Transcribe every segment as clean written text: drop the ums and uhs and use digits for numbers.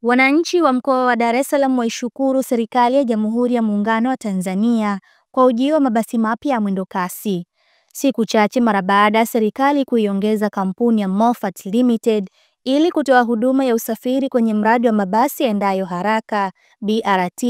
Wananchi wa mkoa wa Dar es Salaam waishukuru serikali ya Jamhuri ya Muungano wa Tanzania kwa ujio wa mabasi mapya ya mwendokasi. Siku chache mara baada ya serikali kuiongeza kampuni ya Moffat Limited ili kutoa huduma ya usafiri kwenye mradi wa mabasi yaendayo haraka BRT,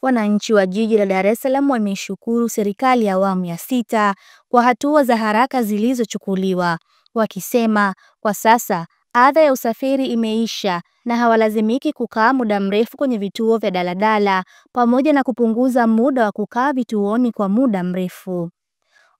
wananchi wa jiji la Dar es Salaam wameishukuru serikali ya awamu ya 6 kwa hatua za haraka zilizochukuliwa, wakisema kwa sasa adha ya usafiri imeisha na hawalazimiki kukaa muda mrefu kwenye vituo vya daladala pamoja na kupunguza muda wa kukaa vituoni kwa muda mrefu.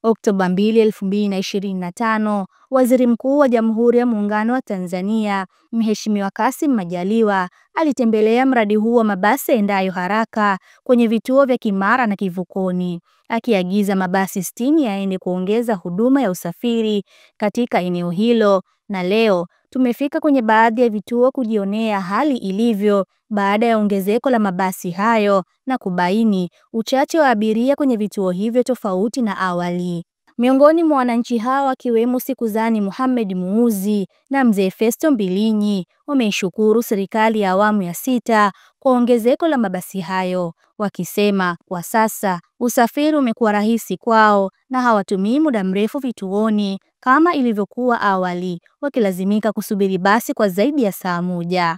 Oktoba 2, 2025, Waziri Mkuu wa Jamhuri ya Muungano wa Tanzania, Mheshimiwa Kassim Majaliwa, alitembelea mradi huu wa mabasi yaendayo haraka kwenye vituo vya Kimara na Kivukoni, akiagiza mabasi 60 yaende kuongeza huduma ya usafiri katika eneo hilo, na leo tumefika kwenye baadhi ya vituo kujionea hali ilivyo baada ya ongezeko la mabasi hayo na kubaini uchache wa abiria kwenye vituo hivyo tofauti na awali. Miongoni mwa wananchi hawa akiwemo Sikuzani Mohamed Muuzi na Mzee Festo Mbilinyi wameishukuru serikali ya awamu ya 6 kwa ongezeko la mabasi hayo, wakisema kwa sasa usafiri umekuwa rahisi kwao na hawatumii muda mrefu vituoni kama ilivyokuwa awali, wakilazimika kusubiri basi kwa zaidi ya saa moja.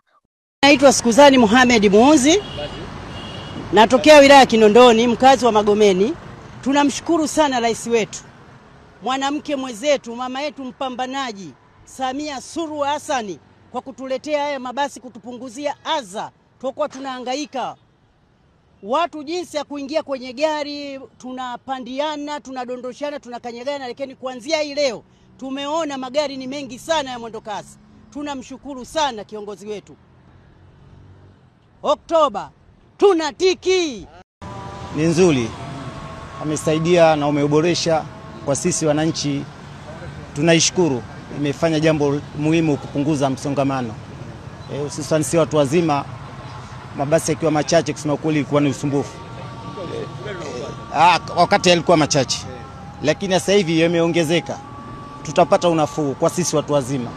Naitwa Sikuzani Mohamed Muuzi, natokea wilaya ya Kinondoni, mkazi wa Magomeni. Tunamshukuru sana rais wetu, mwanamke mwenzetu, mama yetu mpambanaji Samia Suluhu Hassan kwa kutuletea haya mabasi, kutupunguzia adha. Tulikuwa tunahangaika watu jinsi ya kuingia kwenye gari, tunapandiana, tunadondoshana, tunakanyagana, lakini kuanzia hii leo tumeona magari ni mengi sana ya mwendokasi. Tunamshukuru sana kiongozi wetu. Oktoba tunatiki. Ni nzuri, amesaidia na umeboresha kwa sisi wananchi, tunaishukuru. Imefanya jambo muhimu kupunguza msongamano, hususan si watu wazima. Mabasi yakiwa machache, kusema kweli ilikuwa ni usumbufu wakati yalikuwa machache, lakini sasa hivi yameongezeka, tutapata unafuu kwa sisi watu wazima.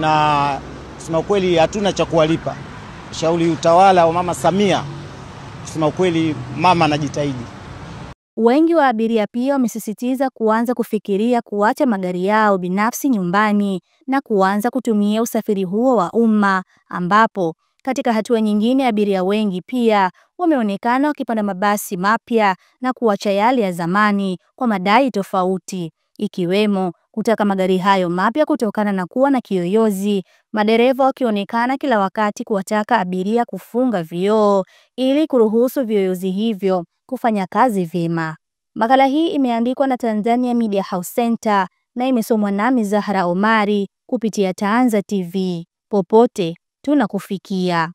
Na kusema kweli hatuna cha kuwalipa. Shauri utawala wa Mama Samia, kusema kweli mama anajitahidi. Wengi wa abiria pia wamesisitiza kuanza kufikiria kuacha magari yao binafsi nyumbani na kuanza kutumia usafiri huo wa umma, ambapo katika hatua nyingine abiria wengi pia wameonekana wakipanda mabasi mapya na kuacha yale ya zamani kwa madai tofauti, ikiwemo kutaka magari hayo mapya kutokana na kuwa na kiyoyozi, madereva wakionekana kila wakati kuwataka abiria kufunga vioo ili kuruhusu viyoyozi hivyo kufanya kazi vyema. Makala hii imeandikwa na Tanzania Media House Center na imesomwa nami Zahra Omari kupitia Tanza TV. Popote tunakufikia.